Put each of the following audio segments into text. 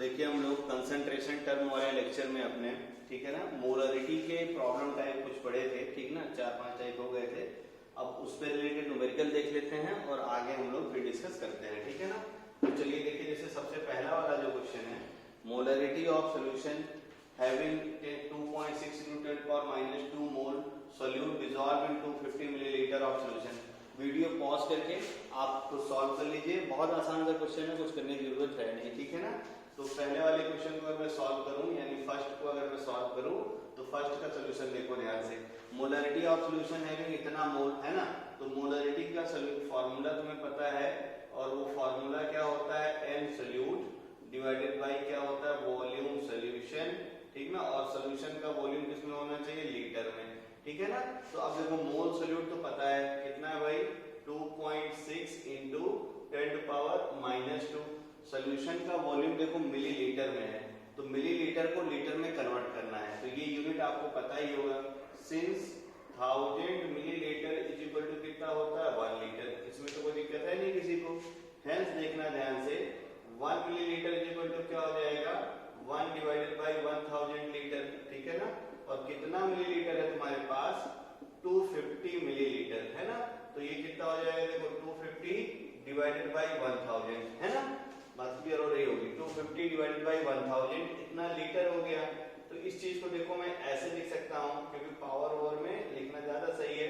देखिए हम लोग कंसंट्रेशन टर्म वाले लेक्चर में अपने, ठीक है ना, मोलरिटी के प्रॉब्लम टाइप कुछ पढ़े थे, ठीक ना, 4-5 टाइप हो गए थे। अब उस पर रिलेटेड न्यूमेरिकल देख लेते हैं और आगे हम लोग फिर डिस्कस करते हैं, ठीक है ना। तो चलिए देखिए, जैसे सबसे पहला वाला जो क्वेश्चन है, molarity of solution having 2.6 × 10⁻² mole solute dissolved in 250 millilitre of solution. Video pause करके आप सॉल्व कर लीजिए, बहुत आसान सा क्वेश्चन है, कुछ करने की जरूरत है नहीं, ठीक है ना। तो पहले वाले क्वेश्चन को अगर मैं सॉल्व करूं, यानी फर्स्ट को अगर मैं सॉल्व करूं, तो फर्स्ट का सोल्यूशन देखो ध्यान से। मोलरिटी ऑफ सोल्यूशन हैविंग इतना मोल है ना, तो मोलरिटी का फॉर्मूला तुम्हें पता है, और वो फॉर्मूला क्या होता है, n सोल्यूट डिवाइडेड बाय क्या होता है, वॉल्यूम सोल्यूशन, ठीक ना। और सोल्यूशन का वॉल्यूम किसमें होना चाहिए, लीटर में, ठीक है ना। तो अब देखो मोल सोल्यूट तो पता है कितना है भाई, 2.6 × 10⁻²। सोल्यूशन का वॉल्यूम देखो मिलीलीटर में है, तो मिलीलीटर को लीटर में कन्वर्ट करना है, तो ये यूनिट आपको पता ही होगा। Since 1000 millilitre is equal to कितना होता है, 1 लीटर। इसमें तो कोई दिक्कत है नहीं किसी को। हेंस देखना ध्यान से, 1 मिलीलीटर इज इक्वल टू क्या हो जाएगा, 1 डिवाइडेड बाय 1000 लीटर, ठीक है ना। और कितना मिलीलीटर है तुम्हारे पास, 250 मिलीलीटर, है ना। तो ये कितना हो जाएगा, देखो 250 डिवाइडेड बाय 1000, है ना, बात क्लियर हो रही होगी। 250 डिवाइडेड बाय 1000 इतना लीटर हो गया। तो इस चीज को देखो मैं ऐसे लिख सकता हूं, क्योंकि पावर ओवर में लिखना ज्यादा सही है।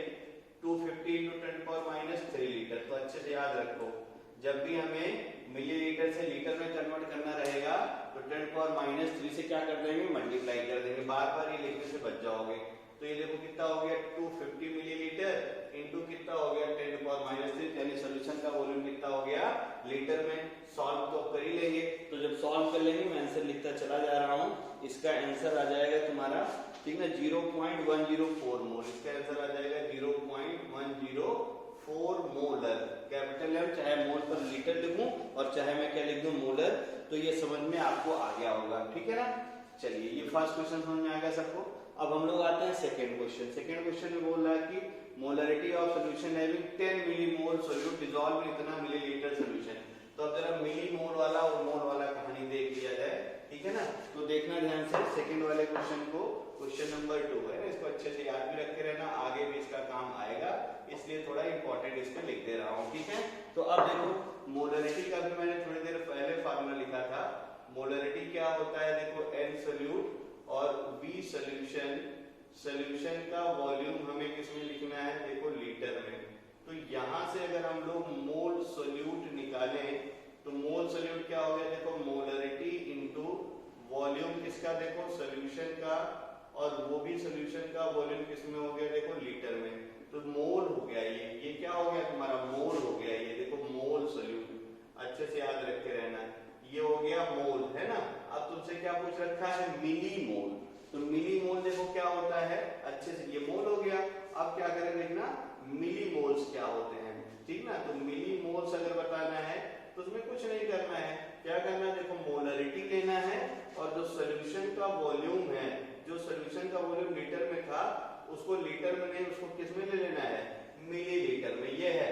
250 × 10⁻³ लीटर। तो अच्छे से याद रखो, जब भी हमें मिलीलीटर से लीटर में कन्वर्ट करना रहेगा, तो 10⁻³ से क्या कर देंगे, मल्टीप्लाई कर देंगे, बार बार ये लिखने से बच जाओगे। तो ये देखो कितना हो गया, 250 मिलीलीटर इंटू कितना हो गया, 10⁻³, यानी सोल्यूशन का वॉल्यूम कितना हो गया, लीटर में। सॉल्व तो कर ही लेंगे, तो जब सॉल्व कर लेंगे मैं आंसर लिखता चला जा रहा हूँ। इसका आंसर आ जाएगा तुम्हारा, ठीक ना, 0.104 मोल। इसका आंसर आ जाएगा 0.104 मोलर, कैपिटल एम, चाहे मोल पर लीटर लिखूं और चाहे मैं क्या लिख दूं, मोलर। तो ये समझ में आपको आ गया होगा, ठीक है ना। चलिए, ये फर्स्ट क्वेश्चन समझ में आ गया सबको। अब हम लोग आते हैं सेकंड क्वेश्चन। सेकंड क्वेश्चन में बोल रहा है कि molarity of solution having 10 millimole solute dissolve in इतना मिलीलीटर सॉल्यूशन। तो अब जरा मिलीमोल वाला और मोल वाला कहानी देख लिया जाए, ठीक है ना। तो देखना ध्यान से सेकंड वाले क्वेश्चन को, क्वेश्चन नंबर 2 है ना, इसको अच्छे से याद भी रखे रहना, आगे भी इसका काम आएगा, इसलिए थोड़ा इंपॉर्टेंट इसमें लिख दे रहा हूँ, ठीक है। तो अब देखो मोलरिटी का भी मैंने थोड़ी देर पहले फार्मूला लिखा था। मोलरिटी क्या होता है, देखो n सोल्यूट और v सोल्यूशन। सोल्यूशन का वॉल्यूम हमें किसमें लिखना है, देखो लीटर में। तो यहां से अगर हम लोग मोल सोल्यूट निकालें, तो मोल सोल्यूट क्या हो गया, देखो मोलरिटी इंटू वॉल्यूम किसका, देखो सोल्यूशन का, और वो भी सोल्यूशन का वॉल्यूम किसमें हो गया, देखो लीटर में। तो मोल हो गया ये क्या हो गया तुम्हारा, मोल हो गया ये, देखो मोल सोल्यूट, अच्छे से याद रखे रहना, ये हो गया मोल, है ना। अब तुमसे क्या पूछ रखा है, मिली मोल। तो मिली मोल देखो क्या होता है, अच्छे से ये मोल हो गया। अब क्या करें देखना, मिली मोल्स क्या होते हैं, ठीक ना। तो मिली मोल्स अगर बताना है तो उसमें कुछ नहीं करना है, क्या करना है, देखो मोलरिटी लेना है, और जो सोल्यूशन का वॉल्यूम है, जो सोल्यूशन का वॉल्यूम लीटर में था, उसको लीटर में नहीं, उसको किस में ले लेना है, मिलीलीटर में। ये है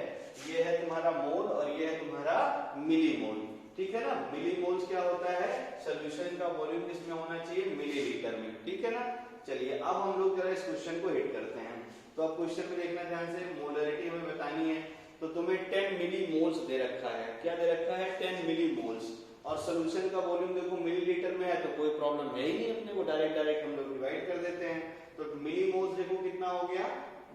तुम्हारा मोल और ये है तुम्हारा मिली मोल, ठीक है ना। मिली मोल्स क्या होता है, सोल्यूशन का वॉल्यूम किसमें होना चाहिए, मिलीलीटर में, ठीक है ना। चलिए अब हम लोग जरा इस क्वेश्चन को हिट करते हैं। तो अब क्वेश्चन में देखना ध्यान से, मोलरिटी हमें बतानी है, तो तुम्हें 10 मिली मोल्स दे रखा है। क्या दे रखा है, 10 मिली मोल्स, और सोल्यूशन का वॉल्यूम देखो मिलीलीटर में है, तो कोई प्रॉब्लम है ही नहीं, अपने को डायरेक्ट हम लोग डिवाइड कर देते हैं। तो मिली मोल्स देखो कितना हो गया,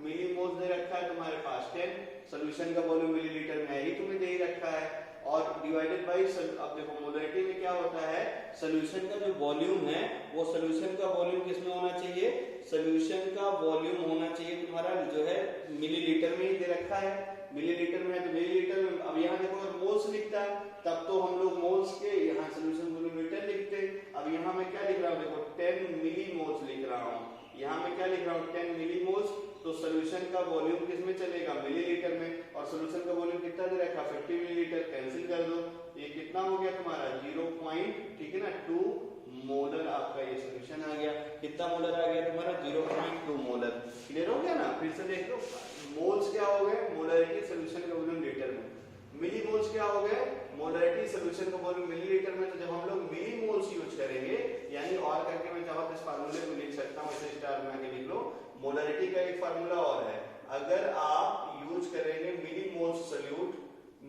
मिली मोल्स दे रखा है तुम्हारे पास 10, सोल्यूशन का वॉल्यूम मिलीलीटर में है ही, तुम्हें दे ही रखा है, और डिवाइडेड बाय, अब देखो मोलरिटी में क्या होता है, सोल्यूशन का जो वॉल्यूम है, वो सोल्यूशन का वॉल्यूम किसमें होना चाहिए, सोल्यूशन का वॉल्यूम होना चाहिए तुम्हारा जो है मिलीलीटर में ही दे रखा है, मिलीलीटर में है तो मिलीलीटर में। अब यहाँ देखो अगर मोल्स लिखता है तब तो हम लोग मोल्स के यहाँ सोल्यूशन वॉल्यूम लीटर लिखते। अब यहाँ मैं क्या लिख रहा हूँ, देखो 10 मिली मोल्स लिख रहा हूँ, यहाँ मैं क्या लिख रहा हूँ, 10 मिली मोल्स। तो सोल्यूशन का वॉल्यूम किसमें चलेगा, मिलीलीटर में, और सोल्यूशन का वॉल्यूम कितना दे रखा, 50 मिलीलीटर, कैंसिल कर दो, ये कितना हो गया तुम्हारा 0. ठीक है ना, 2 मोलर आपका ये सोल्यूशन आ गया। कितना मोलर आ गया तुम्हारा, 0.2 मोलर। क्लियर हो गया ना। फिर से देख लो, मोल्स क्या हो गए, मोलरिटी सोल्यूशन का वॉल्यूम लीटर में। मिली मोल्स क्या हो गए, मोलरिटी सोल्यूशन का वॉल्यूम मिलीलीटर में। तो जब हम लोग मिली मोल्स मोलरिटी का एक फार्मूला और है, अगर आप यूज करेंगे millimoles solute,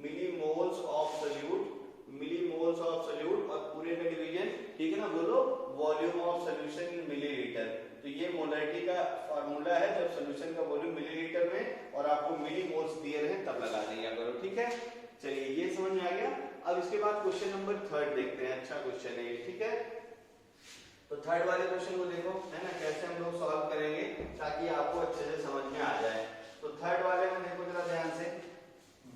millimoles of solute, millimoles of solute और पूरे का डिवीजन, ठीक है ना, बोलो volume of solution in millilitre. तो ये मोलरिटी का फार्मूला है जब सॉल्यूशन का वॉल्यूम मिलीलीटर में और आपको मिलीमोल्स दिए रहे तब लगा दिया करो, ठीक है। चलिए ये समझ में आ गया। अब इसके बाद क्वेश्चन नंबर 3 देखते हैं, अच्छा क्वेश्चन है ये, ठीक है। तो थर्ड वाले क्वेश्चन को देखो, है ना, कैसे हम लोग सॉल्व करेंगे ताकि आपको अच्छे से समझ में आ जाए। तो थर्ड वाले में देखो जरा ध्यान से,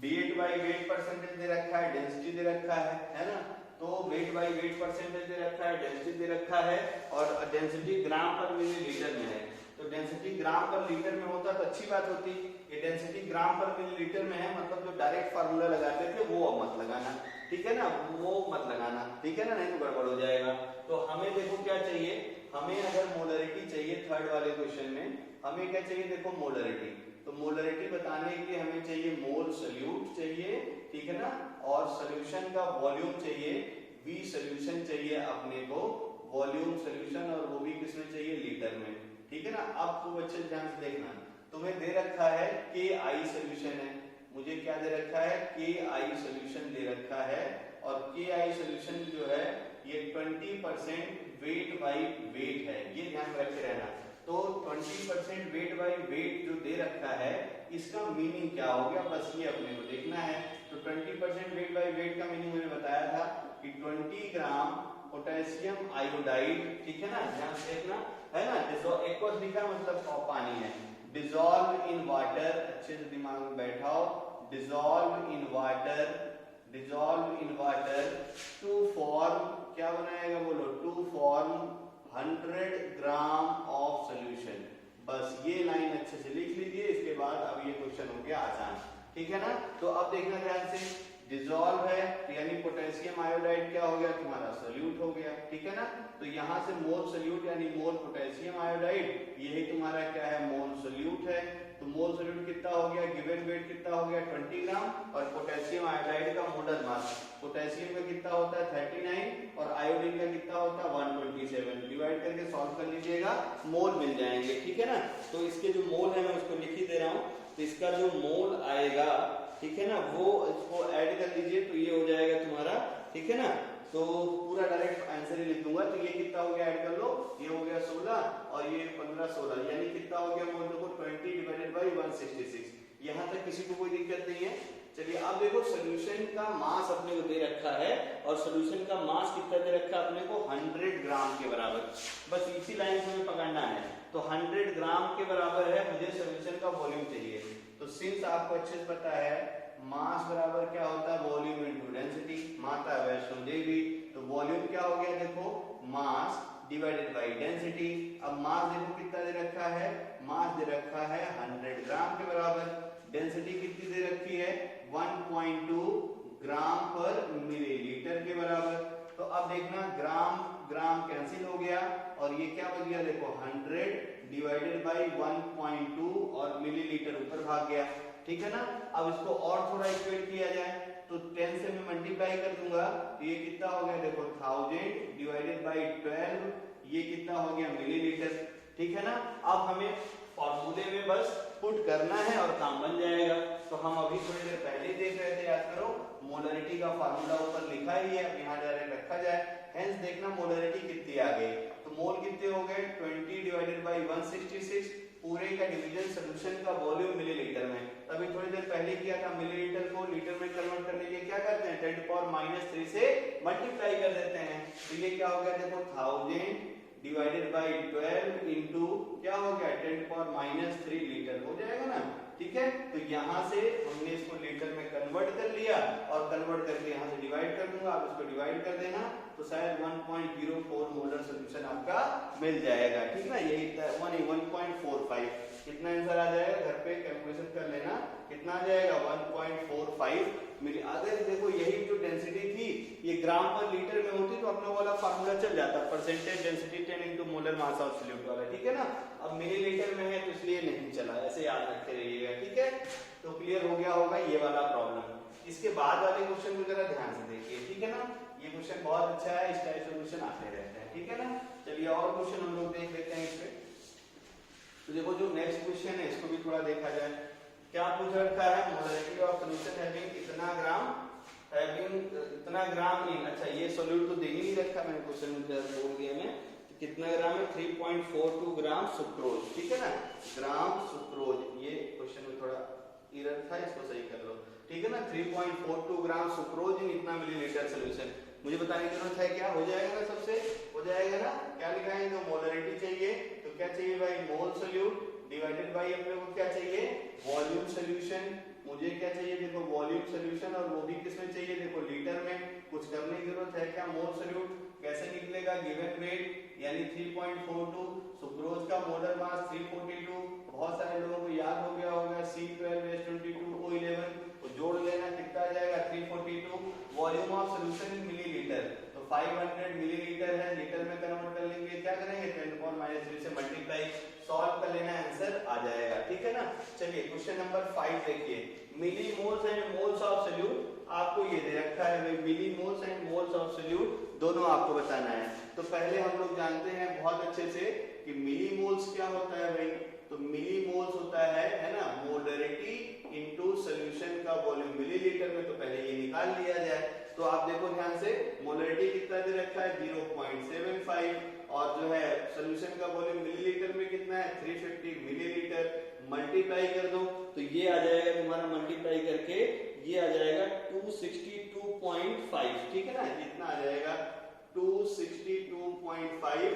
वेट बाय वेट परसेंटेज दे रखा है, डेंसिटी दे रखा है ना। तो वेट बाय वेट परसेंटेज दे रखा है, डेंसिटी दे रखा है और डेंसिटी ग्राम पर मिलीलीटर में है। तो डेंसिटी ग्राम पर लीटर में होता तो अच्छी बात होती, ये डेंसिटी ग्राम पर मिलीलीटर में है, मतलब जो डायरेक्ट फार्मूला लगाते थे वो अब मत लगाना, ठीक है ना, वो मत लगाना, ठीक है ना, नहीं तो गड़बड़ हो जाएगा। तो हमें देखो क्या चाहिए, हमें अगर मोलरिटी चाहिए थर्ड वाले क्वेश्चन में, हमें क्या चाहिए देखो मोलरिटी। तो मोलरिटी बताने के लिए हमें चाहिए मोल सॉल्यूट चाहिए, ठीक है ना, और सॉल्यूशन का वॉल्यूम चाहिए, V सॉल्यूशन चाहिए अपने को, वॉल्यूम सॉल्यूशन, और वो भी किसमें चाहिए, लीटर में, ठीक है ना। अब तुम अच्छे ध्यान से देखना, तुम्हें दे रखा है KI सॉल्यूशन है, मुझे क्या दे रखा है, KI सॉल्यूशन दे रखा है, और KI सॉल्यूशन जो है ये 20% वेट बाई वेट है, ये ध्यान रखे रहना। तो 20% वेट बाई वेट जो दे रखा है इसका मीनिंग क्या हो गया, बस ये अपने को देखना है। तो 20% वेट बाई वेट का मीनिंग मैंने बताया था कि 20 ग्राम पोटेशियम आयोडाइड, ठीक है ना, ध्यान से देखना, है ना, एक्वस लिखा मतलब पानी है, डिसॉल्व इन वाटर, अच्छे से दिमाग में बैठाओ, dissolve in water, dissolve in water to form, क्या बनाएगा बोलो, to form 100 gram of solution. बस ये लाइन अच्छे से लिख लीजिए, इसके बाद अब ये क्वेश्चन हो गया आसान, ठीक है ना। तो अब देखना ध्यान से, डिसॉल्व है यानी पोटेशियम आयोडाइड क्या हो गया तुम्हारा, सॉल्यूट हो गया, ठीक है ना। तो यहाँ से मोल सॉल्यूट यानी मोल पोटेशियम आयोडाइड, यही तुम्हारा क्या है, मोल सॉल्यूट है। तो मोल सॉल्यूट कितना हो गया, गिवन वेट कितना हो गया 20 ग्राम, और पोटेशियम आयोडाइड का मोलर मास, पोटेशियम का कितना होता है 39 और आयोडीन का कितना होता है 127, डिवाइड करके सॉल्व कर लीजिएगा, मोल मिल जाएंगे, ठीक है ना। तो इसके जो मोल है मैं उसको लिख ही दे रहा हूँ, तो इसका जो मोल आएगा, ठीक है ना, वो इसको ऐड कर लीजिए, तो ये हो जाएगा तुम्हारा, ठीक है ना। तो पूरा डायरेक्ट आंसर ही लिख दूंगा, तो ये कितना हो गया ऐड कर लो, ये हो गया 16 और ये 15 16, यानी कितना हो गया मोल देखो 20 डिवाइडेड बाय 166। यहाँ तक किसी को कोई दिक्कत नहीं है। चलिए अब देखो सॉल्यूशन का मास अपने को दे रखा है, और सॉल्यूशन का मास कितना दे रखा है अपने को 100 ग्राम के बराबर, बस इसी लाइन से हमें पकड़ना है। तो 100 ग्राम के बराबर है, मुझे सॉल्यूशन का वॉल्यूम चाहिए। तो सिंस आपको अच्छे से पता है मास बराबर क्या होता है, वॉल्यूम इनटू डेंसिटी, माता वैष्णो देवी, तो वॉल्यूम क्या हो गया देखो, मास डिवाइडेड बाय डेंसिटी। अब मास देखो कितना दे रखा है, मास दे रखा है 100 ग्राम के बराबर, डेंसिटी कितनी दे रखी है 1.2 ग्राम पर मिलीलीटर के बराबर। तो अब देखना ग्राम ग्राम कैंसिल हो गया और ये क्या बच गया देखो 100 डिवाइडेड बाय 1.2 और मिलीलीटर ऊपर भाग गया, ठीक है ना। अब इसको और थोड़ा इक्वेट किया जाए तो 10 से मैं मल्टीप्लाई कर दूंगा, तो ये कितना हो गया देखो 1000 डिवाइडेड बाय 12, ये कितना हो गया मिलीलीटर, ठीक है ना। अब हमें फॉर्मूले में बस पुट करना है और काम बन जाएगा। तो हम अभी थोड़ी देर पहले देख रहे थे, याद करो मोलरिटी का फार्मूला ऊपर लिखा ही है, अब यहाँ डायरेक्ट रखा जाए। हेंस देखना मोलरिटी कितनी आ गई, तो मोल कितने हो गए 20 डिवाइडेड बाय 166, पूरे का डिवीजन सॉल्यूशन का वॉल्यूम मिलीलीटर में। तभी थोड़ी देर पहले किया था, मिलीलीटर को लीटर में कन्वर्ट करने के लिए क्या करते हैं 10⁻³ से मल्टीप्लाई कर देते हैं। तो ये क्या हो गया देखो 1000 डिवाइडेड बाय 12 इंटू क्या हो गया 10⁻³ लीटर हो जाएगा ना, ठीक है। तो यहाँ से हमने इसको लीटर में कन्वर्ट कर लिया और कन्वर्ट करके यहाँ से डिवाइड कर दूंगा, आप इसको डिवाइड कर देना तो शायद 1.04 मोलर सॉल्यूशन आपका मिल जाएगा, ठीक ना। यही 1.45 कितना आंसर आ जाएगा, घर पे कैलकुलेशन कर लेना कितना आ जाएगा 1.45 मिली। अगर देखो यही जो डेंसिटी थी ये ग्राम पर लीटर में होती तो अपना वाला फार्मूला चल जाता, percentage density 10 into molar mass of solute वाला, ठीक है ना। अब मिलीलीटर में है तो इसलिए नहीं चला, ऐसे याद रखते रहिएगा, ठीक है। तो क्लियर हो गया होगा ये वाला प्रॉब्लम। इसके बाद वाले क्वेश्चन को जरा ध्यान से देखिए, ठीक है ना। ये क्वेश्चन बहुत अच्छा है, इस टाइप से क्वेश्चन आते रहते हैं, ठीक है ना। चलिए और क्वेश्चन हम लोग देख लेते हैं इस पे। तो देखो जो नेक्स्ट क्वेश्चन है इसको भी थोड़ा देखा जाए। क्या पूछ रखा है, मोलरिटी ऑफ सॉल्यूशन हैविंग इतना ग्राम इन, अच्छा ये सॉल्यूट तो दे ही नहीं रखा मैंने क्वेश्चन में, बोल दिया मैं कितना ग्राम है, 3.42 ग्राम सुक्रोज, ठीक है ना, ग्राम सुक्रोज, ये क्वेश्चन में थोड़ा एरर था, इसको सही कर लो, ठीक है ना, 3.42 ग्राम सुक्रोज इन इतना मिलीलीटर सोल्यूशन। मुझे बताने की जरूरत है क्या, हो जाएगा ना, सबसे हो जाएगा ना, क्या लिखा है, जो मोलरिटी चाहिए तो क्या चाहिए भाई, मोल सोल्यूट डिवाइडेड बाय अपने को क्या चाहिए, वॉल्यूम सोल्यूशन। मुझे क्या चाहिए, देखो वॉल्यूम सोल्यूशन, और वो भी किसमें चाहिए, देखो लीटर में। कुछ करने की जरूरत है क्या, मोल सोल्यूट कैसे निकलेगा, गिवन वेट यानी 3.42, सुक्रोज का मोलर मास 342, बहुत सारे लोगों को याद हो गया होगा C12H22O11, तो जोड़ लेना कितना आ जाएगा 342, volume of solution in millilitre, तो 500 मिलीलीटर है, लीटर में कन्वर्ट कर लेंगे, क्या करेंगे 10⁻³ से मल्टीप्लाई, सॉल्व कर लेना, आंसर आ जाएगा, ठीक है ना। चलिए क्वेश्चन नंबर 5 देखिए, milli moles and moles of solute, आपको ये दे रखा है milli moles and moles of solute, दोनों आपको बताना है। तो पहले हम लोग जानते हैं बहुत अच्छे से कि मिली मोल्स क्या होता है भाई, तो मिली मोल्स होता है ना, मोलरिटी इनटू सॉल्यूशन का वॉल्यूम मिलीलीटर में, तो पहले ये निकाल लिया जाए। तो आप देखो ध्यान से, मोलरिटी कितना दे रखा है 0.75, और जो है सॉल्यूशन का वॉल्यूम मिलीलीटर में कितना है 350 मिलीलीटर, मल्टीप्लाई कर दो तो ये आ जाएगा तुम्हारा, मल्टीप्लाई करके ये आ जाएगा 262.5, ठीक है ना, कितना आ जाएगा 262.5,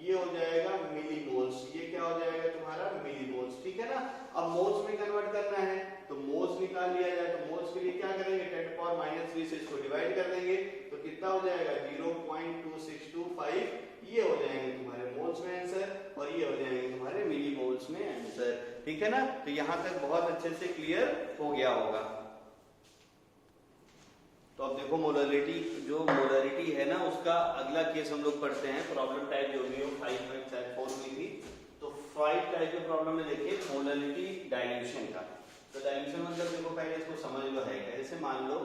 ये हो जाएगा मिलीमोल्स, ये क्या हो जाएगा तुम्हारा मिलीमोल्स, ठीक है ना। अब मोल्स में कन्वर्ट करना है तो मोल्स निकाल लिया जाए, तो मोल्स के लिए क्या करेंगे 10⁻³ से इसको डिवाइड कर देंगे, तो कितना हो जाएगा 0.2625, ये हो जाएंगे तुम्हारे मोल्स में आंसर, और ये हो जाएंगे तुम्हारे मिलीमोल्स में आंसर, ठीक है ना। तो यहां तक बहुत अच्छे से क्लियर हो गया होगा। तो अब देखो मोलरिटी, जो मोलरिटी है ना, उसका अगला केस हम लोग पढ़ते हैं, प्रॉब्लम टाइप जो भी हो 5.4 में थी, तो 5 टाइप के प्रॉब्लम में देखिए मोलरिटी डाइल्यूशन का। तो डाइल्यूशन मतलब देखो पहले इसको समझ लो है, जैसे मान लो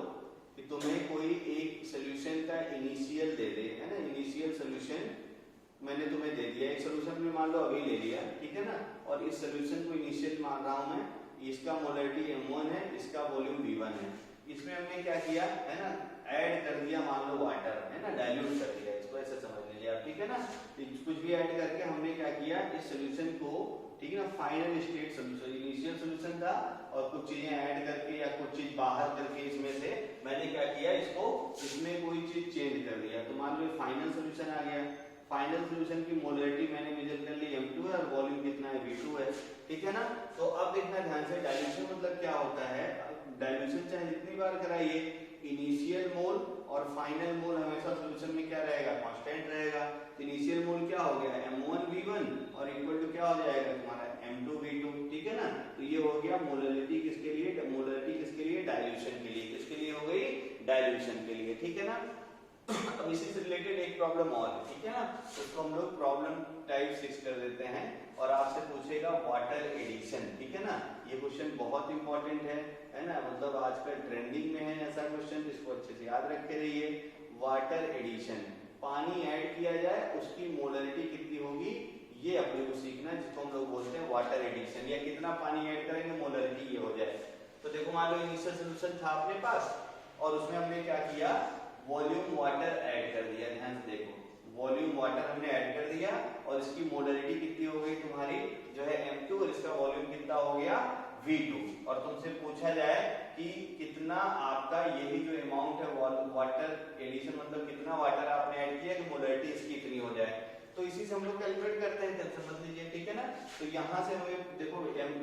कि तुम्हें कोई एक सोल्यूशन का इनिशियल दे दे, है ना, इनिशियल सोल्यूशन मैंने तुम्हें दे दिया, एक सोल्यूशन में मान लो अभी ले लिया, ठीक है ना, और इस सोल्यूशन को इनिशियल मान रहा हूं मैं, इसका मोलरिटी M1 है, इसका वॉल्यूम V1 है, इसमें हमने क्या किया है ना, ऐड कर दिया मान लो वाटर, है ना, डाइल्यूट कर दिया, इसको ऐसे समझ लीजिए आप, ठीक है ना। कुछ भी ऐड करके हमने क्या किया, इस सोल्यूशन को, ठीक है ना, final state solution, initial solution था, और कुछ चीजें ऐड करके या कुछ चीज बाहर करके इसमें से मैंने क्या किया, इसको इसमें कोई चीज चेंज कर दिया, तो मान लो फाइनल सोल्यूशन आ गया, फाइनल सोल्यूशन की मोलरिटी मैंने मेजर कर ली M2 है, और वॉल्यूम कितना है V2 है, ठीक है ना। तो अब देखना ध्यान से, डाइल्यूशन मतलब क्या होता है, डाइल्यूशन चाहे जितनी बार कराइए, इनिशियल मोल और फाइनल मोल हमेशा सॉल्यूशन में क्या रहेगा, कांस्टेंट रहेगा। तो इनिशियल मोल क्या हो गया M1 V1 और इक्वल टू क्या हो जाएगा तुम्हारा M2 V2, ठीक है ना। तो ये हो गया मोलरिटी किसके लिए, मोलरिटी किसके लिए, डाइल्यूशन के लिए, किसके लिए हो गई, डाइल्यूशन के लिए, ठीक है ना। अब इसी से रिलेटेड एक प्रॉब्लम और है, ठीक है ना, उसको हम लोग प्रॉब्लम टाइप 6 कर देते हैं, और आपसे पूछेगा वाटर एडिशन, ठीक है ना। ये क्वेश्चन बहुत इंपॉर्टेंट है ना, मतलब आजकल ट्रेंडिंग में है ऐसा क्वेश्चन, इसको अच्छे से याद रख के रहिए। वाटर एडिशन, पानी ऐड किया जाए, उसकी मोलरिटी कितनी होगी, ये अपने को सीखना है, जिसको हम लोग बोलते हैं वाटर एडिशन, या कितना पानी ऐड करेंगे मोलरिटी ये हो जाए। तो देखो मान लो इनिशियल सोल्यूशन था अपने पास, और उसमें हमने क्या किया, वॉल्यूम वाटर ऐड कर दिया, ध्यान से देखो, वॉल्यूम वाटर हमने ऐड कर दिया, और इसकी मोलरिटी कितनी हो गई तुम्हारी जो है M2, और इसका वॉल्यूम कितना हो गया V2, और तुमसे पूछा जाए कि कितना आपका यही जो अमाउंट है वाटर एडिशन मतलब कितना वाटर आपने ऐड किया कि मोलरिटी इसकी इतनी हो जाए, तो इसी से हम लोग कैलकुलेट करते हैं, समझ लीजिए, ठीक है ना। तो यहाँ से हमें देखो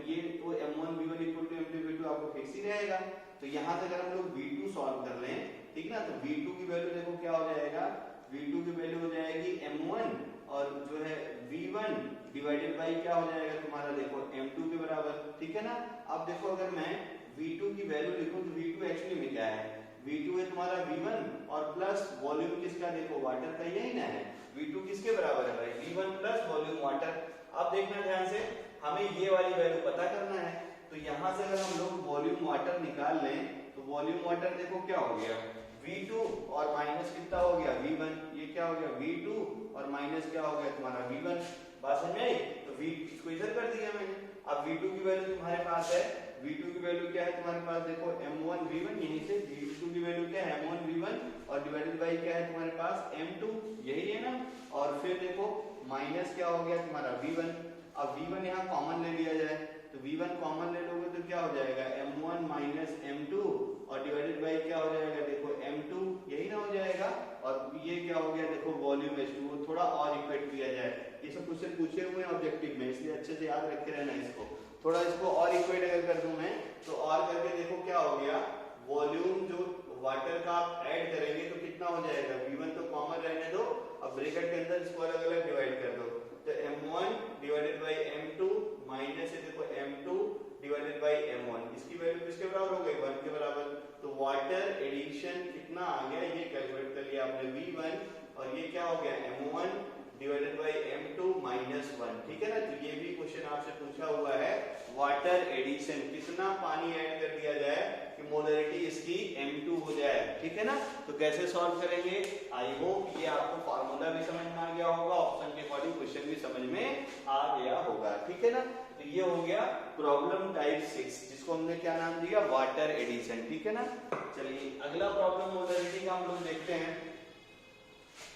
ये तो M1 V1 equal to M2 V2 आपको फिक्स ही रहेगा, तो यहाँ से अगर हम लोग V2 सॉल्व कर लें, ठीक ना, तो V2 की वैल्यू देखो क्या हो जाएगा, V2 की वैल्यू हो जाएगी M1 और जो है V1 डिवाइडेड बाई क्या हो जाएगा तुम्हारा, देखो M2 के बराबर, ठीक है ना। अब देखो अगर मैं V2 की वैल्यू लिखूं तो V2 एक्चुअली में क्या है, V2 है तुम्हारा V1 और प्लस वॉल्यूम किसका, देखो वाटर का, यही ना है, V2 किसके बराबर है भाई, V1 प्लस वॉल्यूम वाटर। अब देखना ध्यान से, हमें ये वाली वैल्यू पता करना है, तो यहां से अगर हम लोग वॉल्यूम वाटर निकाल लें, तो वॉल्यूम वाटर देखो क्या हो गया V2 और माइनस कितना हो गया V1, ये क्या हो गया V2 और माइनस क्या हो गया तुम्हारा V1। बात समझ में आई? तो V इसको इधर कर दिया मैंने। अब V2 की वैल्यू तुम्हारे पास है, V2 की वैल्यू क्या है तुम्हारे पास, देखो M1 V1, यहीं से V2 की वैल्यू क्या है M1 V1 और डिवाइडेड बाई क्या है तुम्हारे पास M2, यही है ना। और फिर देखो माइनस क्या हो गया तुम्हारा V1। अब V1 यहाँ कॉमन ले लिया जाए, तो V1 कॉमन ले लोगे तो क्या हो जाएगा M1 माइनस M2 और डिवाइडेड बाई क्या हो जाएगा देखो M2, यही ना हो जाएगा। और ये क्या हो गया देखो वॉल्यूम H2, थोड़ा और इक्वेट किया जाए, ये सब क्वेश्चन पूछे हुए हैं ऑब्जेक्टिव में, इसलिए अच्छे से याद रखे रहना इसको। थोड़ा इसको और इक्वेट अगर कर दूं मैं तो और करके देखो क्या हो गया, वॉल्यूम जो वाटर का आप ऐड करेंगे तो कितना हो जाएगा, V1 तो कॉमन रहने दो, अब ब्रैकेट के अंदर इसको अलग अलग डिवाइड कर दो, तो M1 divided by M2 minus है देखो M2 डिवाइडेड बाई M1, इसकी वैल्यू किसके बराबर हो गई 1 के बराबर। तो वाटर एडिशन कितना आ गया ये कैलकुलेट कर लिया आपने V1 और ये क्या हो गया M1 divided by M2 minus 1, ठीक है ना। तो ये भी क्वेश्चन आपसे पूछा हुआ है, वाटर एडिशन कितना पानी ऐड कर दिया जाए कि मोलरिटी इसकी M2 हो जाए, ठीक है ना। तो कैसे सॉल्व करेंगे, आई होप ये आपको फार्मूला भी समझ में आ गया होगा, ऑप्शन के अकॉर्डिंग क्वेश्चन भी समझ में आ गया होगा, ठीक है ना। तो ये हो गया प्रॉब्लम टाइप 6, जिसको हमने क्या नाम दिया, वाटर एडिशन, ठीक है ना। चलिए अगला प्रॉब्लम मोलरिटी का हम लोग देखते हैं,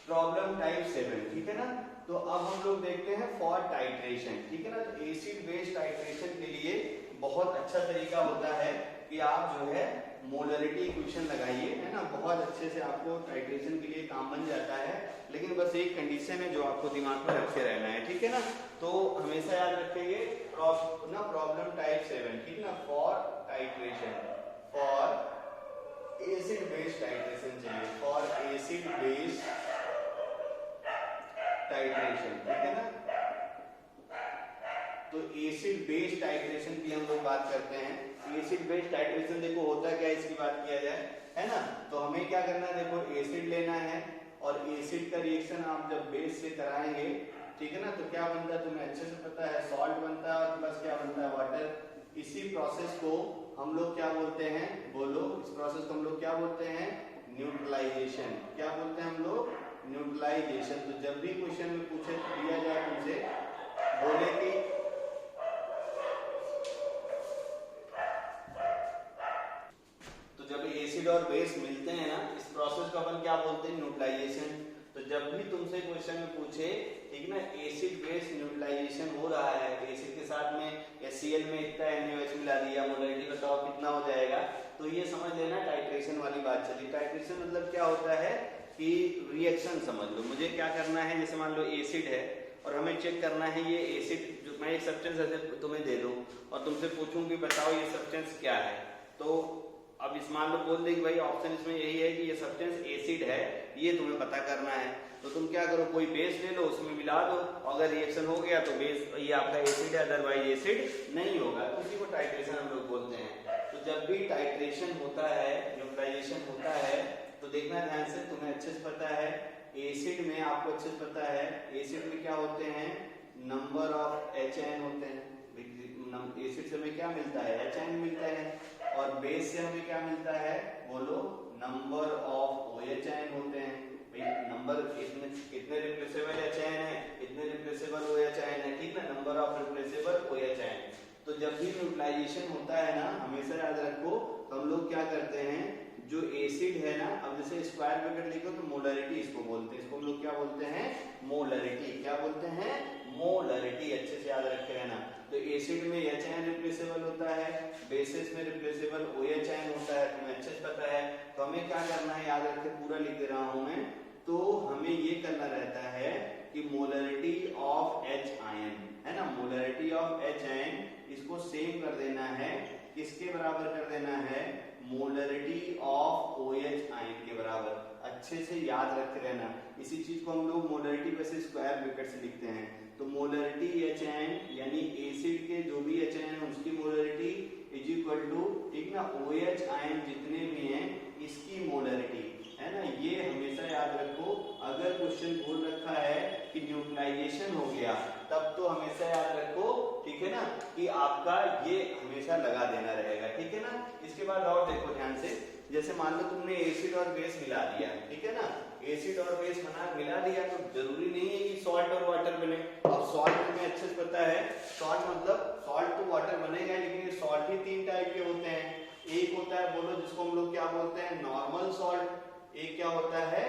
प्रॉब्लम टाइप 7, ठीक है ना। तो अब हम लोग देखते हैं फॉर टाइट्रेशन, ठीक है ना। तो एसिड बेस टाइट्रेशन के लिए बहुत अच्छा तरीका होता है कि आप जो है मोलरिटी इक्वेशन लगाइए, है ना, बहुत अच्छे से आपको टाइट्रेशन के लिए काम बन जाता है। लेकिन बस एक कंडीशन है जो आपको दिमाग में रखे रहना है, ठीक है ना। तो हमेशा याद रखेंगे प्रॉब्लम टाइप 7, ठीक है ना, for titration, for acid base titration चाहिए, फॉर एसिड बेस टाइट्रेशन, ठीक है ना। तो एसिड बेस टाइट्रेशन की हम लोग बात करते हैं। एसिड बेस टाइट्रेशन देखो होता क्या है, इसकी बात किया जाए, है ना। तो हमें क्या करना है, देखो एसिड लेना है और एसिड का रिएक्शन आप जब बेस से कराएंगे, ठीक है ना, तो क्या बनता है तुम्हें अच्छे से पता है, सॉल्ट बनता है और प्लस क्या बनता है, वाटर। इसी प्रोसेस को हम लोग क्या बोलते हैं, बोलो, इस प्रोसेस को हम लोग क्या बोलते हैं, न्यूट्रलाइजेशन। क्या बोलते हैं हम लोग, न्यूट्रलाइजेशन। तो जब भी क्वेश्चन में पूछे दिया जाए तुमसे, बोले कि एसिड और बेस मिलते हैं ना, इस प्रोसेस को अपन क्या बोलते हैं, न्यूट्रलाइजेशन। तो जब भी तुमसे क्वेश्चन में पूछे, ठीक ना, एसिड बेस न्यूट्रलाइजेशन हो रहा है, एसिड के साथ में HCl में इतना NaOH मिला दिया, मोलरिटी बताओ कितना हो जाएगा, तो ये समझ लेना टाइट्रेशन वाली बात चली। टाइट्रेशन मतलब क्या होता है कि रिएक्शन समझ लो, मुझे क्या करना है, जैसे मान लो एसिड है और हमें चेक करना है ये एसिड, जो मैं एक सब्सटेंस ऐसे तुम्हें दे दूं और तुमसे पूछूं कि बताओ ये सब्सटेंस क्या है, तो अब इस मान लो बोल दे कि भाई ऑप्शन इसमें यही है कि ये सब्सटेंस एसिड है, ये तुम्हें पता करना है। तो तुम क्या करो, कोई बेस ले लो, उसमें मिला दो, अगर रिएक्शन हो गया तो बेस ये आपका एसिड है, अदरवाइज एसिड नहीं होगा, तो उसी को टाइट्रेशन हम लोग बोलते हैं। तो जब भी टाइट्रेशन होता है, न्यूट्रलाइजेशन होता है, तो देखना ध्यान से, तुम्हें अच्छे से पता है एसिड में, आपको अच्छे से पता है एसिड में क्या होते हैं, नंबर ऑफ HN होते हैं। एसिड से हमें क्या मिलता है, HN मिलता है, और बेस से हमें क्या मिलता है, बोलो, नंबर ऑफ OH होते हैं। भाई नंबर कितने रिप्लेसेबल HN है, इतने रिप्लेसेबल OH है, ठीक ना, नंबर ऑफ रिप्लेसेबल OH। तो जब भी न्यूट्रलाइजेशन होता है ना, हमेशा याद रखो, तो हम लोग क्या करते हैं, जो एसिड है ना, अब जैसे स्क्वायर ब्रैकेट लिखो तो मोलरिटी इसको बोलते हैं, इसको हम लोग क्या बोलते हैं, मोलरिटी। क्या बोलते हैं, मोलरिटी, अच्छे से याद रखे रहना। तो एसिड में HN रिप्लेसेबल होता है, बेसिस में रिप्लेसेबल OH होता है, तुम्हें अच्छे से पता है। तो हमें क्या करना है, याद रखे, पूरा लिख दे रहा हूं मैं, तो हमें ये करना रहता है कि मोलरिटी ऑफ H आयन, है ना, मोलरिटी ऑफ H आयन, इसको सेम कर देना है, किसके बराबर कर देना है, मोलरिटी ऑफ OH आयन के बराबर। अच्छे से याद रख रहना, इसी चीज को हम लोग मोलरिटी वैसे स्क्वायर ब्रैकेट से लिखते हैं। तो मोलरिटी HN यानी एसिड के जो भी HN है उसकी मोलरिटी इज इक्वल टू, ठीक ना, OH आयन जितने भी हैं इसकी मोलरिटी, है ना। ये हमेशा याद रखो, अगर क्वेश्चन बोल रखा है कि न्यूट्रलाइजेशन हो गया, तब तो हमेशा याद रखो, ठीक है ना, कि आपका ये हमेशा लगा देना रहेगा, ठीक है ना। इसके बाद और देखो ध्यान से, जैसे मान लो तुमने एसिड और बेस मिला दिया, ठीक है ना, एसिड और बेस मिला दिया तो जरूरी नहीं है कि सॉल्ट और वाटर बने। अब सॉल्ट हमें अच्छे से पता है, सॉल्ट मतलब सॉल्ट तो वाटर बनेगा, लेकिन ये सॉल्ट ही तीन टाइप के होते हैं। एक होता है, बोलो जिसको हम लोग क्या बोलते हैं, नॉर्मल सॉल्ट। एक क्या होता है,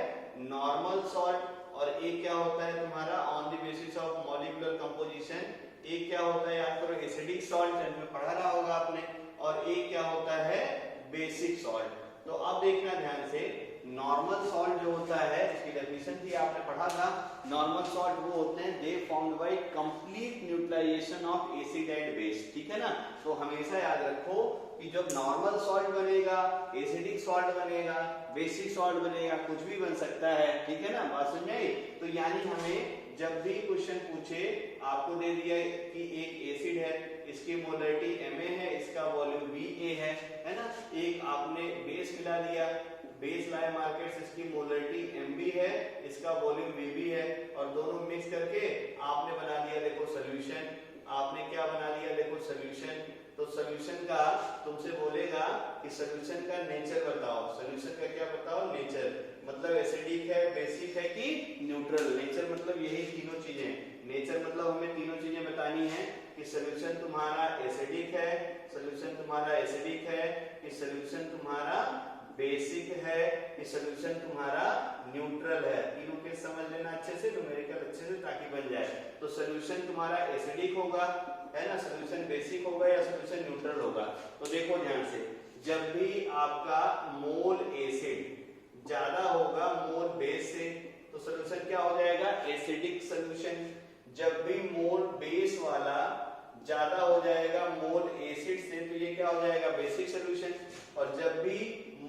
नॉर्मल सॉल्ट। और एक क्या होता है तुम्हारा on the basis of molecular composition. एक क्या होता है, याद करो, एसिडिक सॉल्ट, में पढ़ा रहा होगा आपने। और एक क्या होता है, बेसिक सॉल्ट। तो अब देखना ध्यान से, नॉर्मल सॉल्ट जो होता है, इसकी डेफिनेशन थी आपने पढ़ा था। नॉर्मल सॉल्ट वो होते हैं they formed by complete neutralisation of acid and base, ठीक है ना। तो हमेशा याद रखो कि जब नॉर्मल सॉल्ट बनेगा, एसिडिक सॉल्ट बनेगा, बेसिक सॉल्ट बनेगा, कुछ भी बन सकता है, ठीक है ना, बात समझ में आई। तो यानी हमें जब भी क्वेश्चन पूछे, आपको दे दिया कि एक एसिड है, इसकी मोलरिटी Ma है, इसका वॉल्यूम Va है ना। एक आपने बेस मिला दिया, बेस लाए मार्केट से, इसकी मोलरिटी Mb है, इसका वॉल्यूम Vb है, और दोनों मिक्स करके आपने बना दिया देखो सॉल्यूशन। आपने क्या बना दिया देखो, सॉल्यूशन। तो सॉल्यूशन का तुमसे बोलेगा कि सॉल्यूशन का नेचर बताओ। सॉल्यूशन का क्या बताओ, नेचर। मतलब एसिडिक है, बेसिक है कि न्यूट्रल। नेचर मतलब यही तीनों चीजें। नेचर मतलब हमें तीनों चीजें बतानी है कि सॉल्यूशन तुम्हारा एसिडिक है, सॉल्यूशन तुम्हारा एसिडिक है, कि सॉल्यूशन तुम्हारा बेसिक है, कि सॉल्यूशन तुम्हारा न्यूट्रल है। तीनों के समझ लेना अच्छे से, न्यूमेरिकल अच्छे से, ताकि बन जाए। तो सॉल्यूशन तुम्हारा एसिडिक होगा, है ना, सॉल्यूशन बेसिक होगा या सॉल्यूशन न्यूट्रल होगा। तो देखो ध्यान से, जब भी आपका मोल एसिड ज्यादा होगा मोल बेस से, तो सॉल्यूशन क्या हो जाएगा, एसिडिक सॉल्यूशन। जब भी मोल बेस वाला ज्यादा हो जाएगा मोल एसिड से, तो ये क्या हो जाएगा, बेसिक सॉल्यूशन। और जब भी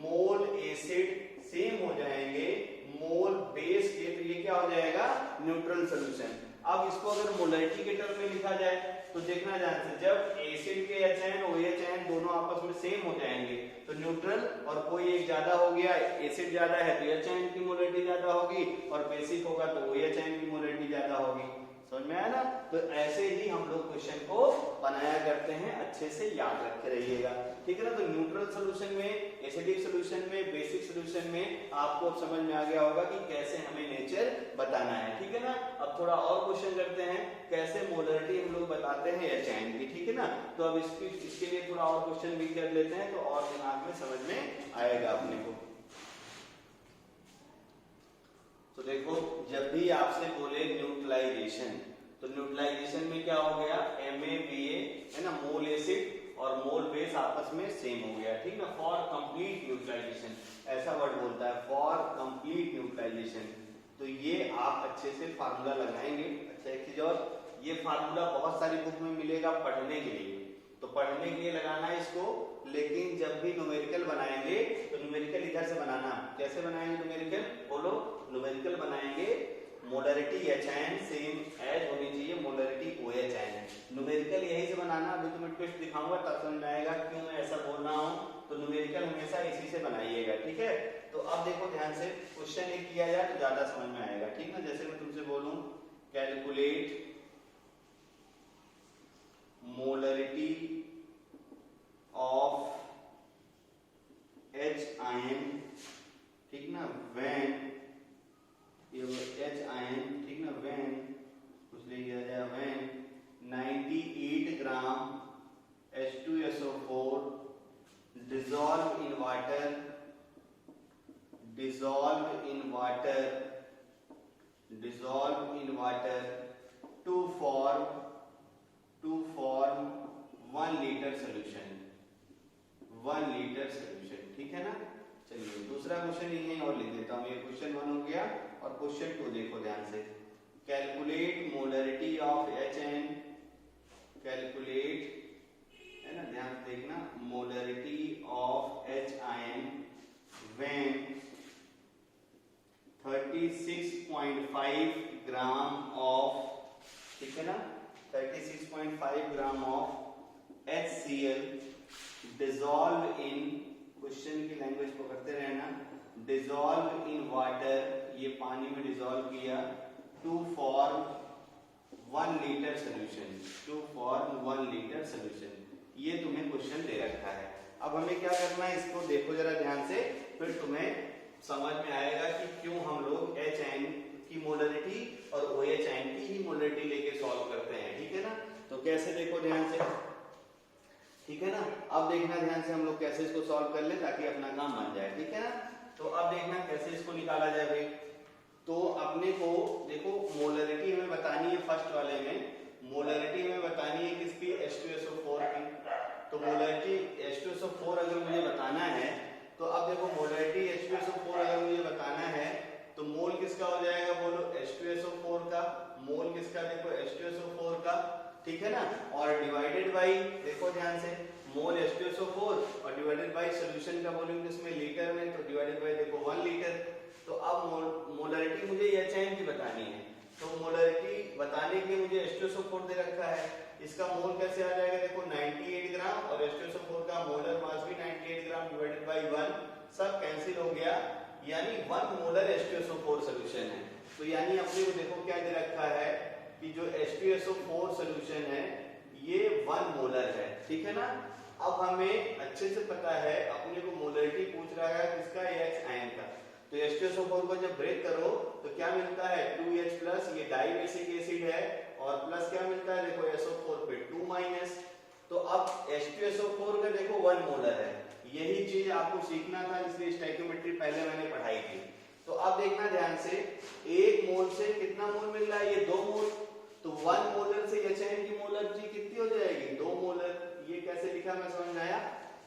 मोल एसिड सेम हो जाएंगे मोल बेस के, तो ये क्या हो जाएगा, न्यूट्रल सॉल्यूशन। अब इसको अगर मोलरिटी के टर्म में लिखा जाए तो देखना ध्यान से, जब एसिड के एच और OH दोनों आपस में सेम हो जाएंगे तो न्यूट्रल, और कोई एक ज्यादा हो गया, एसिड ज्यादा है तो एच की मोलरिटी ज्यादा होगी, और बेसिक होगा तो OH की मोलरिटी ज्यादा होगी। समझ में आया ना। तो ऐसे ही हम लोग क्वेश्चन को बनाया करते हैं, अच्छे से याद रखे रहिएगा, ठीक है ना। तो न्यूट्रल सॉल्यूशन में, एसिडिक सॉल्यूशन में, बेसिक सॉल्यूशन में आपको समझ में आ गया होगा कि कैसे हमें नेचर बताना है, ठीक है ना। अब थोड़ा और क्वेश्चन करते हैं, कैसे मोलरिटी हम लोग बताते हैं एच की, ठीक है ना। तो अब इसके लिए थोड़ा और क्वेश्चन भी कर लेते हैं, तो और दिमाग में समझ में आएगा अपने को। तो देखो, जब भी आपसे बोले न्यूट्रलाइजेशन, तो न्यूट्रलाइजेशन में क्या हो गया, MaBa है ना, मोल एसिड और मोल बेस आपस में सेम हो गया, ठीक ना। फॉर कंप्लीट न्यूट्रलाइजेशन ऐसा वर्ड बोलता है, फॉर कंप्लीट न्यूट्रलाइजेशन। तो ये आप अच्छे से फार्मूला लगाएंगे। अच्छा, एक चीज और, ये फार्मूला बहुत सारी बुक में मिलेगा पढ़ने के लिए, तो पढ़ने के लिए लगाना है इसको। लेकिन जब भी न्यूमेरिकल बनाएंगे तो न्यूमेरिकल इधर से बनाना। कैसे बनाएंगे न्यूमेरिकल, बोलो। न्यूमेरिकल बनाएंगे, मोलरिटी HN सेम एज होनी चाहिए मोलरिटी OH। न्यूमेरिकल यही से बनाना। अभी तुम्हें ट्विस्ट दिखाऊंगा तब समझ में आएगा क्यों मैं ऐसा बोल रहा हूँ। तो न्यूमेरिकल हमेशा इसी से बनाइएगा, ठीक है। तो अब देखो ध्यान से, क्वेश्चन एक किया जाए तो ज्यादा समझ में आएगा, ठीक ना। जैसे मैं तुमसे बोलूं, calculate molarity of H ion, ठीक ना, when ये H ion, ठीक ना, when कुछ ले लिया जाए, when 98 gram H2SO4 dissolved in water, dissolved in water, dissolved in water to form 1 liter solution, 1 liter solution, ठीक है ना। चलिए दूसरा क्वेश्चन यही और लिख देता हूँ। ये क्वेश्चन 1 हो गया, और क्वेश्चन 2 देखो ध्यान से, calculate molarity of HN, calculate, है ना, ध्यान से देखना, molarity of H ion when 36.5 gram of, ठीक है ना, 36.5 gram of HCl dissolved in, question की लैंग्वेज पकड़ते रहना, dissolved in water, ये पानी में डिसॉल्व किया, to form 1 liter solution, to form 1 liter solution। ये तुम्हें क्वेश्चन दे रखा है। अब हमें क्या करना है, इसको देखो जरा ध्यान से, फिर तुम्हें समझ में आएगा कि क्यों हम लोग एच आयन की मोलरिटी और OH आयन की ही मोलरिटी लेके सॉल्व करते हैं, ठीक है ना। तो कैसे देखो ध्यान से, ठीक है ना। अब देखना ध्यान से हम लोग कैसे इसको सॉल्व कर ले ताकि अपना काम बन जाए, ठीक है ना। तो अब देखना कैसे इसको निकाला जाए भाई। तो अपने को देखो मोलरिटी हमें बतानी है, फर्स्ट वाले में मोलरिटी हमें बतानी है किसकी, H2SO4 की। तो मोलरिटी H2SO4 अगर मुझे बताना है तो अब देखो मोलरिटी H2SO4 अगर मुझे बताना है तो मोल किसका हो जाएगा बोलो, H2SO4 का। मोल किसका, देखो H2SO4 का, ठीक है ना। और डिवाइडेड बाई, देखो ध्यान से, मोल H2SO4 और डिवाइडेड बाई सॉल्यूशन का वॉल्यूम किसमें, लीटर में, तो डिवाइडेड बाई देखो 1 लीटर। तो अब मोलरिटी मुझे एच आयन की बतानी है, तो मोलरिटी बताने के लिए मुझे H2SO4 दे रखा है, इसका मोल कैसे आ जाएगा, देखो 98 ग्राम और H2SO4 का मोलर मास भी 98 ग्राम डिवाइडेड बाई 1, सब कैंसिल हो गया, यानी 1 मोलर H2SO4 सॉल्यूशन है। तो यानी अपने को देखो क्या दे रखा है कि जो H2SO4 सॉल्यूशन है ये 1 मोलर है, ठीक है ना। अब हमें अच्छे से पता है, अपने को मोलरिटी पूछ रहा है किसका, H आयन का। तो H2SO4 को जब ब्रेक करो तो क्या मिलता है 2H+, ये डाइबेसिक एसिड है, और प्लस क्या मिलता है देखो SO4 पे 2-। तो अब H2SO4 का देखो 1 मोलर है, यही चीज आपको सीखना था, इसलिए स्टोइकियोमेट्री पहले मैंने पढ़ाई थी। तो अब देखना ध्यान से, 1 मोल से कितना मोल मिल रहा है, ये 2 मोल। तो 1 मोलर से एच आयन की मोलरिटी कितनी हो जाएगी, 2 मोलर। ये कैसे लिखा मैं समझ में आया।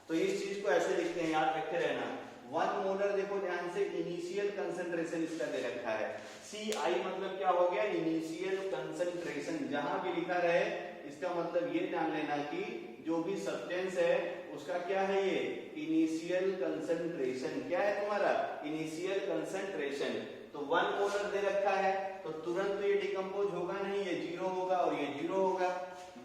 तो इस चीज को ऐसे लिखते हैं, याद रखते रहना। 1 मोलर देखो ध्यान से, इनिशियल कंसंट्रेशन इसका दे रखा है, CI मतलब क्या हो गया, इनिशियल कंसंट्रेशन। जहां भी लिखा रहे इसका मतलब ये जान लेना कि जो भी सब्सटेंस है उसका क्या है, ये इनिशियल कंसंट्रेशन। क्या है तुम्हारा, इनिशियल कंसंट्रेशन। तो 1 मोलर दे रखा है तो तुरंत तो ये डिकम्पोज होगा नहीं, ये 0 होगा और ये 0 होगा,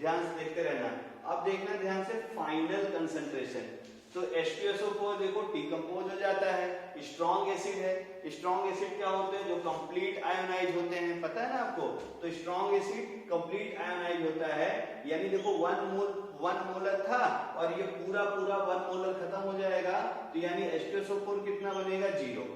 ध्यान से देखते रहना। अब देखना ध्यान से फाइनल कंसंट्रेशन। तो H2SO4 देखो डिकम्पोज हो जाता है, स्ट्रॉन्ग एसिड है। स्ट्रॉन्ग एसिड क्या होते हैं, जो कंप्लीट आयोनाइज होते हैं, पता है ना आपको। तो स्ट्रॉन्ग एसिड कंप्लीट आयोनाइज होता है, यानी देखो 1 मोलर था और ये पूरा 1 मोलर खत्म हो जाएगा, तो यानी H2SO4 कितना बनेगा, 0।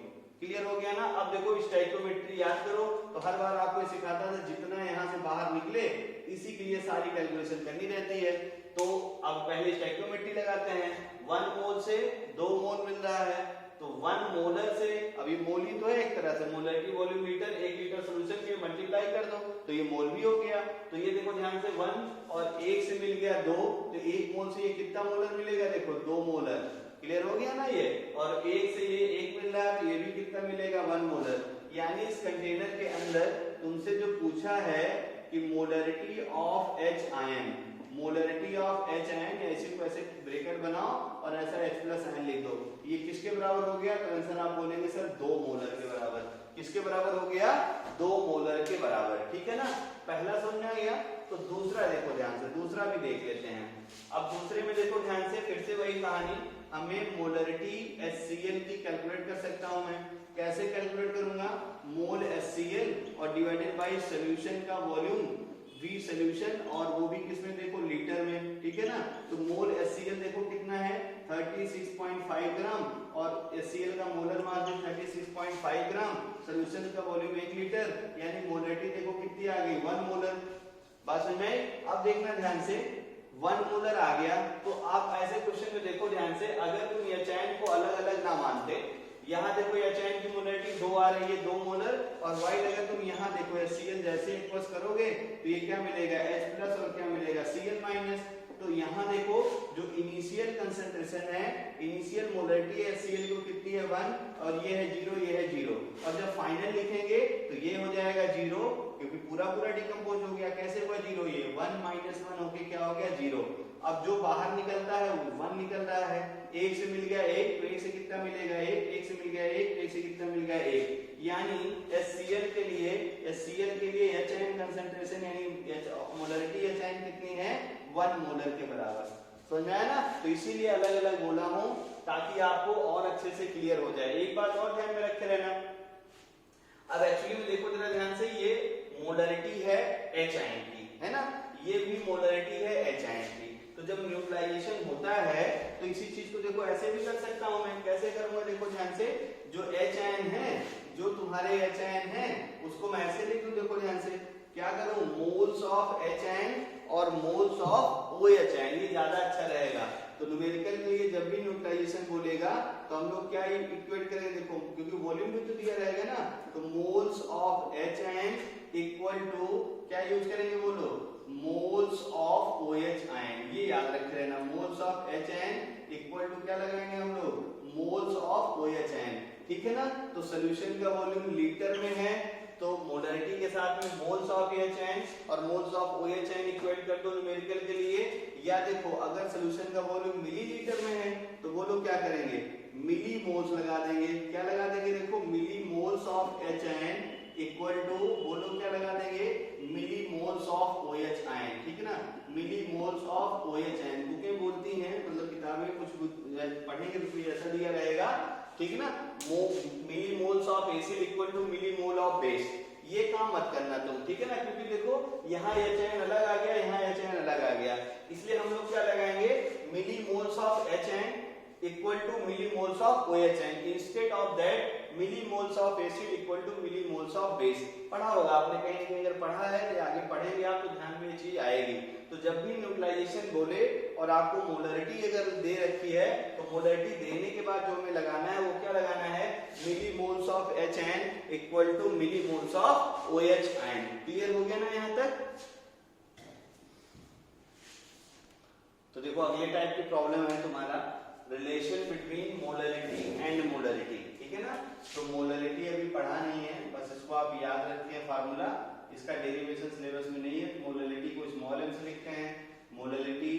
क्लियर हो गया ना। अब देखो स्टोइकियोमेट्री याद करो, तो हर बार आपको सिखाता था जितना यहाँ से बाहर निकले इसी के लिए सारी कैलकुलेशन करनी रहती है। तो अब पहले स्टोइकियोमेट्री लगाते हैं, 1 मोल से 2 मोल मिल रहा है, तो 1 मोलर से, अभी मोल ही तो है एक तरह से, molarity volume litre, 1 litre solution के मल्टीप्लाई कर दो तो ये मोल भी हो गया। तो ये देखो ध्यान से 1 और 1 से मिल गया 2, तो 1 मोल से ये कितना मोलर मिलेगा, देखो 2 मोलर। क्लियर हो गया ना ये। और 1 से ये 1 मिल रहा है तो ये भी कितना मिलेगा, 1 मोलर। यानी इस कंटेनर के अंदर तुमसे जो पूछा है कि molarity of H ion, molarity of H ion, ऐसे को ऐसे ब्रैकेट बनाओ और ऐसा H+ आयन लिख दो, ये किसके बराबर हो गया, तो आंसर आप बोलेंगे सर 2 मोलर के बराबर। किसके बराबर हो गया, 2 मोलर के बराबर, ठीक है ना। पहला समझ आ गया। तो दूसरा देखो ध्यान से, दूसरा भी देख लेते हैं। अब दूसरे में देखो ध्यान से, फिर से वही कहानी, हमें मोलरिटी HCl की कैलकुलेट कर सकता हूं मैं। कैसे कैलकुलेट करूंगा, मोल HCl और डिवाइडेड बाय सॉल्यूशन का वॉल्यूम V सॉल्यूशन, और वो भी किसमें देखो, लीटर में, ठीक है ना। तो मोल HCl देखो कितना है, 36.5 ग्राम, और HCl का मोलर मास भी 36.5 ग्राम, सॉल्यूशन का वॉल्यूम 1 लीटर, यानी मोलरिटी देखो कितनी आ गई, 1 मोलर। बात समझ में। अब देखना ध्यान से, 1 मोलर आ गया, तो आप ऐसे क्वेश्चन में देखो ध्यान से, अगर तुम एच आयन को अलग अलग ना मानते, यहाँ देखो एच आयन की मोलरिटी 2 आ रही है, 2 मोलर, और वाइट अगर तुम यहाँ देखो HCl जैसे इक्वल्स करोगे तो ये क्या मिलेगा, H+ और क्या मिलेगा, Cl-। तो यहाँ देखो जो इनिशियल कंसंट्रेशन है, इनिशियल मोलरिटी HCl को कितनी है, 1, और ये है 0, ये है 0, और जब फाइनल लिखेंगे तो ये हो जाएगा 0, क्योंकि पूरा डिकम्पोज हो गया। कैसे हुआ 0, ये 1 - 1 होके क्या हो गया, 0। अब जो बाहर निकलता है वो 1 निकल रहा है, 1 से मिल गया 1, तो 1 से कितना मिलेगा, 1 से मिल गया 1 से कितना मिल गया 1, यानी HCl के लिए H आयन कंसंट्रेशन यानी मोलरिटी H आयन कितनी है, 1 मोलर के बराबर। समझ में आया ना। तो इसीलिए अलग अलग बोला हूं ताकि आपको और अच्छे से क्लियर हो जाए। एक बात और ध्यान में रखे रहना, अब एक्चुअली में देखो जरा ध्यान से, ये मोलरिटी है H आयन की, है ना, ये भी मोलरिटी है H आयन की। तो जब न्यूट्रलाइजेशन होता है तो इसी चीज को देखो ऐसे भी कर सकता हूं मैं। कैसे करूंगा, देखो ध्यान से, जो HN है, जो तुम्हारे HN है उसको मैं ऐसे लिख दूं, देखो ध्यान से क्या करूं, मोल्स ऑफ HN और मोल्स ऑफ OH, ये ज्यादा अच्छा रहेगा। तो न्यूमेरिकल के लिए जब भी न्यूट्रलाइजेशन बोलेगा तो हम लोग क्या इक्वेट करेंगे, देखो क्योंकि वॉल्यूम भी तो दिया रहेगा ना, तो moles of HN equal to क्या यूज करेंगे, बोलो, मोल्स ऑफ OH आयन। ये याद रख लेना, moles of HN equal to क्या लगाएंगे हम लोग, मोल्स ऑफ OH आयन, ठीक है ना। तो सोल्यूशन का वॉल्यूम लीटर में है, तो मोलरिटी के साथ में मोल्स ऑफ HN और मोल्स ऑफ OH इक्वेट कर दो न्यूमेरिकल के लिए। या देखो अगर सोल्यूशन का वॉल्यूम मिलीलीटर में है तो वो लोग क्या करेंगे, मिली मोल्स लगा देंगे। क्या लगा देंगे, देखो milli moles of HN equal to वो लोग क्या लगा देंगे, milli moles of OH ion, ठीक है ना, milli moles of OH ion. बुकें बोलती हैं, मतलब किताबें कुछ पढ़ेंगे तो कुछ ऐसा दिया रहेगा, ठीक है ना, milli moles of acid equal to milli mole of base. ये काम मत करना तुम, ठीक है ना, क्योंकि देखो यहाँ HN अलग आ गया, यहाँ HN अलग आ गया, इसलिए हम लोग क्या लगाएंगे, milli moles of HN equal to milli moles of OH instead of that milli moles of acid equal to milli moles of base. पढ़ा होगा आपने कहीं ना कहीं, अगर पढ़ा है तो आगे पढ़ेंगे आप तो ध्यान में ये चीज आएगी। तो जब भी न्यूट्रलाइजेशन बोले और आपको मोलरिटी अगर दे रखी है तो मोलरिटी देने के बाद जो हमें लगाना है वो क्या लगाना है, milli moles of HN equal to milli moles of OH ion. Clear हो गया ना यहाँ तक। तो देखो अगले टाइप की प्रॉब्लम है तुम्हारा relation between molarity and molarity, ठीक है ना। तो मोलरिटी अभी पढ़ा नहीं है, बस इसको आप याद रखते हैं फार्मूला, इसका डेरिवेशन सिलेबस में नहीं है। मोलरिटी को स्मॉल m से लिखते हैं, मोलरिटी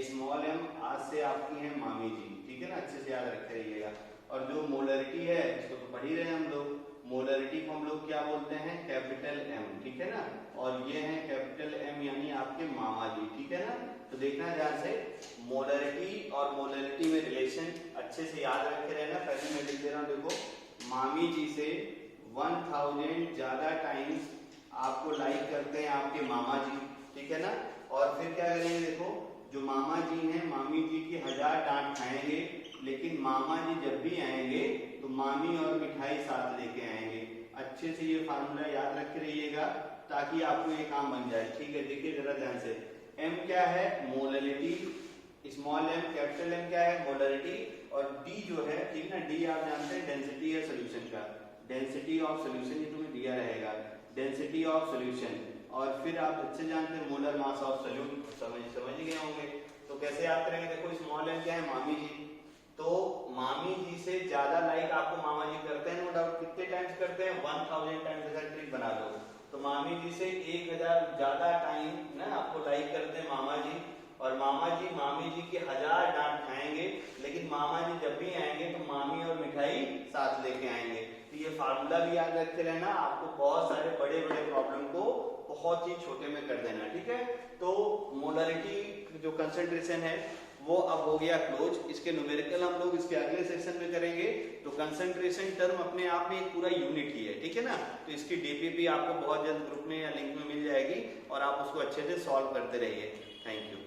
स्मॉल m आज से आपकी है मामी जी, ठीक है ना, अच्छे से याद रखे रहिएगा। और जो मोलरिटी है इसको तो पढ़ ही रहे हैं हम लोग, मोलरिटी को हम लोग क्या बोलते हैं, कैपिटल M, ठीक है ना, और ये है कैपिटल M यानी आपके मामा जी, ठीक है ना। तो देखना ध्यान से, मोलरिटी और मोलरिटी में रिलेशन अच्छे से याद रखे रहना। पहले मैं लिख दे रहा हूँ, देखो मामी जी से 1000 ज्यादा टाइम्स आपको लाइक करते हैं आपके मामा जी, ठीक है ना। और फिर क्या करेंगे, देखो जो मामा जी हैं मामी जी की 1000 डांट खाएंगे, लेकिन मामा जी जब भी आएंगे तो मामी और मिठाई साथ लेके आएंगे। अच्छे से ये फार्मूला याद रखे रहिएगा ताकि आपको ये काम बन जाए, ठीक है। देखिए जरा ध्यान से, M क्या है, molarity, small m, capital M क्या है, मोलरिटी, और D जो है, ठीक ना, D आप जानते हैं डेंसिटी है सोल्यूशन का, डेंसिटी ऑफ सोल्यूशन ये तुम्हें दिया रहेगा, डेंसिटी ऑफ सोल्यूशन। और फिर आप अच्छे जानते हैं मोलर मास ऑफ सोल्यूट, समझ गए होंगे। तो कैसे याद करेंगे, देखो स्मॉल m क्या है, मामी जी, तो मामी जी से ज्यादा लाइक आपको मामा जी करते हैं, नो डाउट, कितने टाइम्स करते हैं, 1000 टाइम्स, अगर ट्रिक बना दो तो मामी जी से 1000 ज्यादा टाइम ना आपको लाइक करते हैं मामा जी, और मामा जी मामी जी की 1000 डांट खाएंगे, लेकिन मामा जी जब भी आएंगे तो मामी और मिठाई साथ लेके आएंगे। तो ये फार्मूला भी याद रखते रहना, आपको बहुत सारे बड़े बड़े प्रॉब्लम को बहुत ही छोटे में कर देना, ठीक है। तो मोलरिटी जो कंसंट्रेशन है वो अब हो गया क्लोज। इसके न्यूमेरिकल हम लोग इसके अगले सेक्शन में करेंगे। तो कंसंट्रेशन टर्म अपने आप में एक पूरा यूनिट ही है, ठीक है ना। तो इसकी डीपीपी आपको बहुत जल्द ग्रुप में या लिंक में मिल जाएगी और आप उसको अच्छे से सॉल्व करते रहिए। Thank you.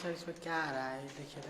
सर इसमें क्या आ रहा है देखिए।